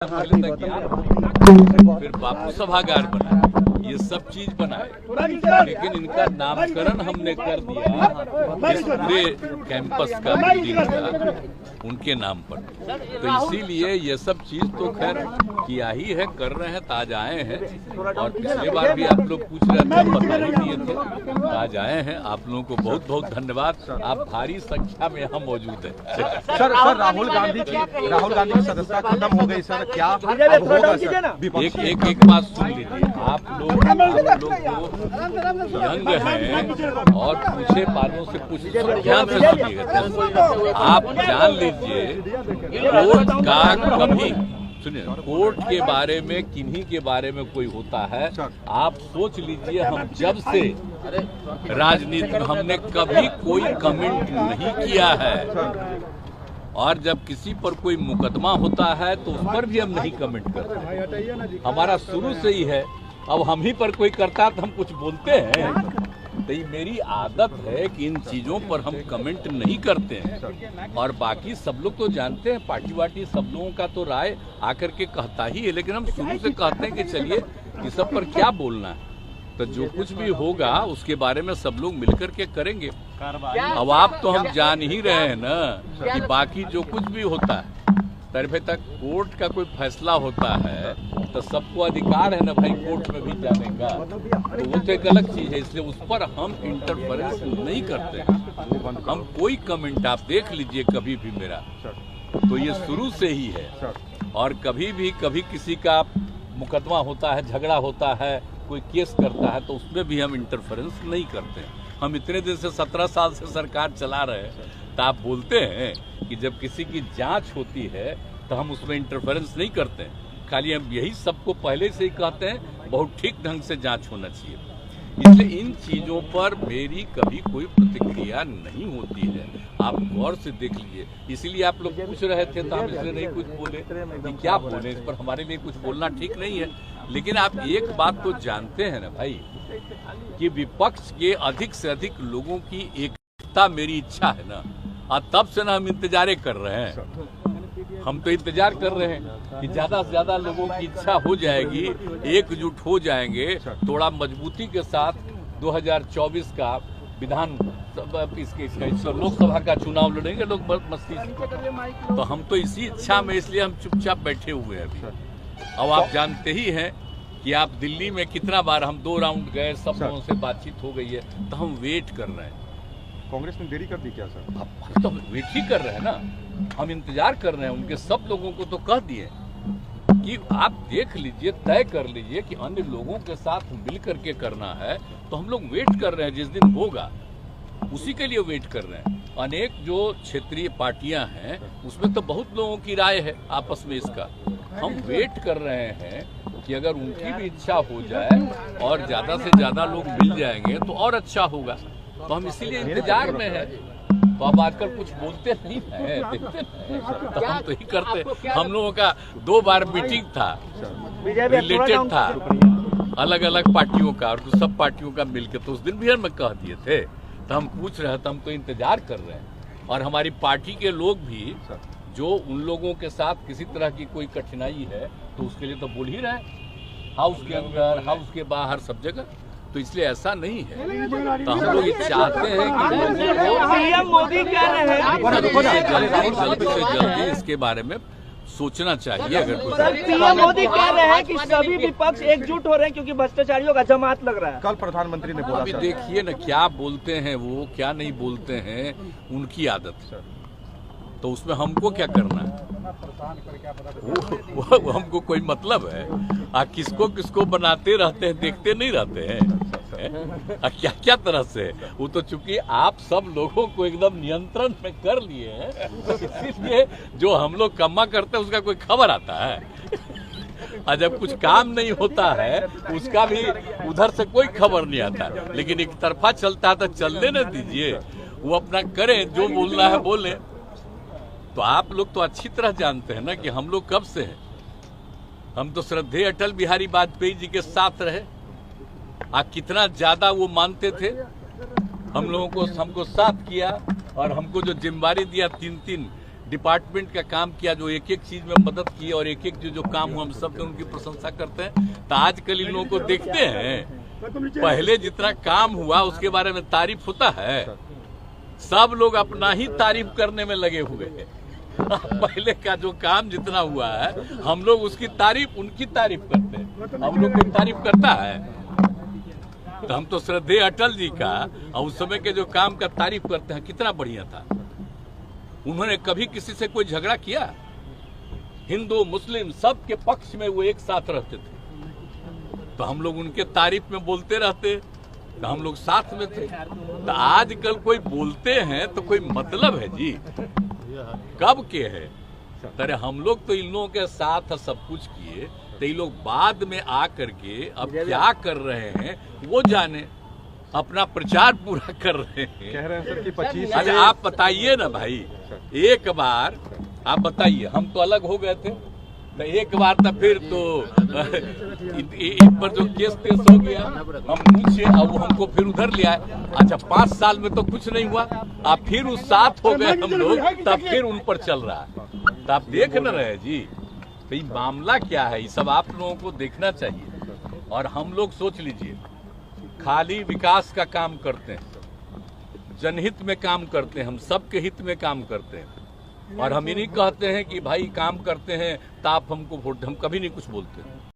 फिर बापू सभागार बना, ये सब चीज बनाए, लेकिन इनका नामकरण हमने कर दिया इस पूरे कैंपस का, बिल्डिंग का उनके नाम पर। तो इसीलिए ये सब चीज तो खैर किया ही है, कर रहे हैं, ताज आए हैं। और पिछले बार भी आप लोग पूछ रहे थे, पता ही दिए थे, ताज आए हैं। आप लोगों को बहुत बहुत धन्यवाद, आप भारी संख्या में यहाँ मौजूद हैं। सर राहुल गांधी की सदस्यता खत्म हो गई सर, क्या होगा सर? एक बात सुन लीजिए, आप लोग को यंग हैं और पूछे बालों से कुछ ध्यान से सुनिएगा। आप जान लीजिए, कोर्ट का कभी सुनिए, कोर्ट के बारे में किन्हीं के बारे में कोई होता है, आप सोच लीजिए, हम जब से राजनीति में हमने कभी कोई कमेंट नहीं किया है, और जब किसी पर कोई मुकदमा होता है तो उस पर भी हम नहीं कमेंट करते। हमारा शुरू से ही है। अब हम ही पर कोई करता है तो हम कुछ बोलते हैं, तो ये मेरी आदत है कि इन चीजों पर हम कमेंट नहीं करते हैं। और बाकी सब लोग तो जानते हैं, पार्टी वार्टी सब लोगों का तो राय आकर के कहता ही है, लेकिन हम शुरू से कहते हैं कि चलिए इस सब पर क्या बोलना है, तो जो कुछ भी होगा उसके बारे में सब लोग मिलकर के करेंगे। अब आप तो हम जान ही रहे हैं ना कि बाकी जो कुछ भी होता है, तरफे तक कोर्ट का कोई फैसला होता है तो सबको अधिकार है ना भाई कोर्ट में भी जाने का, तो वो तो एक अलग चीज है। इसलिए उस पर हम इंटरफेरेंस नहीं करते, हम कोई कमेंट आप देख लीजिए कभी भी मेरा, तो ये शुरू से ही है। और कभी किसी का मुकदमा होता है, झगड़ा होता है, कोई केस करता है, तो उसमें भी हम इंटरफेरेंस नहीं करते। हम इतने दिन से 17 साल से सरकार चला रहे हैं, तो आप बोलते हैं कि जब किसी की जांच होती है तो हम उसमें इंटरफेरेंस नहीं करते हैं। खाली हम यही सबको पहले से ही कहते हैं, बहुत ठीक ढंग से जांच होना चाहिए। इसलिए इन चीजों पर मेरी कभी कोई प्रतिक्रिया नहीं होती है, आप गौर से देख लीजिए। इसीलिए आप लोग पूछ रहे थे तो हम इसलिए नहीं कुछ बोले कि क्या बोले, इस पर हमारे लिए कुछ बोलना ठीक नहीं है। लेकिन आप एक बात तो जानते हैं ना भाई, कि विपक्ष के अधिक से अधिक लोगों की एकता मेरी इच्छा है ना, और तब से ना हम इंतजार कर रहे हैं। हम तो इंतजार कर रहे हैं कि ज्यादा से ज्यादा लोगों की इच्छा हो जाएगी, एकजुट हो जाएंगे, थोड़ा मजबूती के साथ 2024 का विधान लोकसभा का चुनाव लड़ेंगे लोग बहुत मस्ती से। तो हम तो इसी इच्छा में, इसलिए हम चुपचाप बैठे हुए हैं अभी। अब आप जानते ही हैं कि आप दिल्ली में कितना बार हम 2 राउंड गए, सब लोगों से बातचीत हो गई है, तो हम वेट कर रहे हैं। कांग्रेस ने देरी कर दी क्या सर? अब तो वेट ही कर रहे हैं ना, हम इंतजार कर रहे हैं। उनके सब लोगों को तो कह दिए कि आप देख लीजिए, तय कर लीजिए कि अन्य लोगों के साथ मिल करके करना है, तो हम लोग वेट कर रहे हैं। जिस दिन होगा उसी के लिए वेट कर रहे हैं। अनेक जो क्षेत्रीय पार्टियां हैं उसमें तो बहुत लोगों की राय है आपस में, इसका हम वेट कर रहे हैं कि अगर उनकी भी इच्छा हो जाए और ज्यादा से ज्यादा लोग मिल जाएंगे तो और अच्छा होगा। तो हम इसीलिए इंतजार में हैं। तो अब आजकल कुछ बोलते नहीं है, देखते हैं, तो हम तो ही करते। हम लोगों का 2 बार मीटिंग था, रिलेटेड था अलग अलग पार्टियों का, और सब पार्टियों का मिलकर, तो उस दिन भी हम कह दिए थे। तो हम पूछ रहे थे, हम तो इंतजार कर रहे हैं। और हमारी पार्टी के लोग भी, जो उन लोगों के साथ किसी तरह की कोई कठिनाई है तो उसके लिए तो बोल ही रहे हैं, हाउस के अंदर, हाउस के बाहर, सब जगह। तो इसलिए ऐसा नहीं है। तो हम लोग ये चाहते हैं कि पीएम मोदी कह रहे हैं जल्दी से जल्दी इसके बारे में सोचना चाहिए। अगर पीएम मोदी कह रहे हैं कि सभी विपक्ष एकजुट हो रहे हैं क्योंकि भ्रष्टाचारियों का जमात लग रहा है। कल प्रधानमंत्री ने बोला। अभी देखिए ना, क्या बोलते हैं वो, क्या नहीं बोलते हैं, उनकी आदत है। तो उसमें हमको क्या करना है? वो हमको कोई मतलब है? किसको किसको बनाते रहते हैं, देखते नहीं रहते हैं? क्या क्या तरह से? वो तो चूंकि आप सब लोगों को एकदम नियंत्रण में कर लिए हैं, इसीलिए जो हम लोग कम्मा करते हैं उसका कोई खबर आता है, और जब कुछ काम नहीं होता है उसका भी उधर से कोई खबर नहीं आता। लेकिन एक तरफा चलता है तो चलने न दीजिए, वो अपना करें, जो बोलना है बोले। तो आप लोग तो अच्छी तरह जानते हैं ना कि हम लोग कब से हैं। हम तो श्रद्धेय अटल बिहारी वाजपेयी जी के साथ रहे, कितना ज्यादा वो मानते थे हम लोगों को, हमको साथ किया, और हमको जो जिम्मेदारी दिया 3-3 डिपार्टमेंट का काम किया, जो एक एक चीज में मदद की और एक एक जो काम हुआ हम सब उनकी प्रशंसा करते हैं। तो आजकल इन लोगों को देखते हैं, पहले जितना काम हुआ उसके बारे में तारीफ होता है, सब लोग अपना ही तारीफ करने में लगे हुए हैं। पहले का जो काम जितना हुआ है हम लोग उसकी तारीफ, उनकी तारीफ करते हैं। हम लोग कोई तारीफ करता है तो हम तो श्रद्धेय अटल जी का और उस समय के जो काम का तारीफ करते हैं, कितना बढ़िया था। उन्होंने कभी किसी से कोई झगड़ा किया? हिंदू मुस्लिम सब के पक्ष में वो एक साथ रहते थे, तो हम लोग उनके तारीफ में बोलते रहते, तो हम लोग साथ में थे। तो आजकल कोई बोलते हैं तो कोई मतलब है जी, कब के है? अरे हम लोग तो इन लोगों के साथ सब कुछ किए, तो ये लोग बाद में आकर के अब क्या कर रहे हैं वो जाने, अपना प्रचार पूरा कर रहे हैं। कह रहे हैं सर कि 25। अच्छा आप बताइए ना भाई, एक बार आप बताइए, हम तो अलग हो गए थे, तो एक बार तो फिर तो इन पर जो केस तेस हो गया, हम पूछे अब वो हमको फिर उधर ले आए। अच्छा 5 साल में तो कुछ नहीं हुआ, अब फिर उस साथ हो गए हम लोग, तब फिर उन पर चल रहा है। तो आप देख न रहे जी, तो ये मामला क्या है, ये सब आप लोगों को देखना चाहिए। और हम लोग सोच लीजिए, खाली विकास का काम करते हैं, जनहित में काम करते हैं, हम सबके हित में काम करते हैं। और हम ये नहीं कहते हैं कि भाई काम करते हैं तो आप हमको वोट, हम कभी नहीं कुछ बोलते।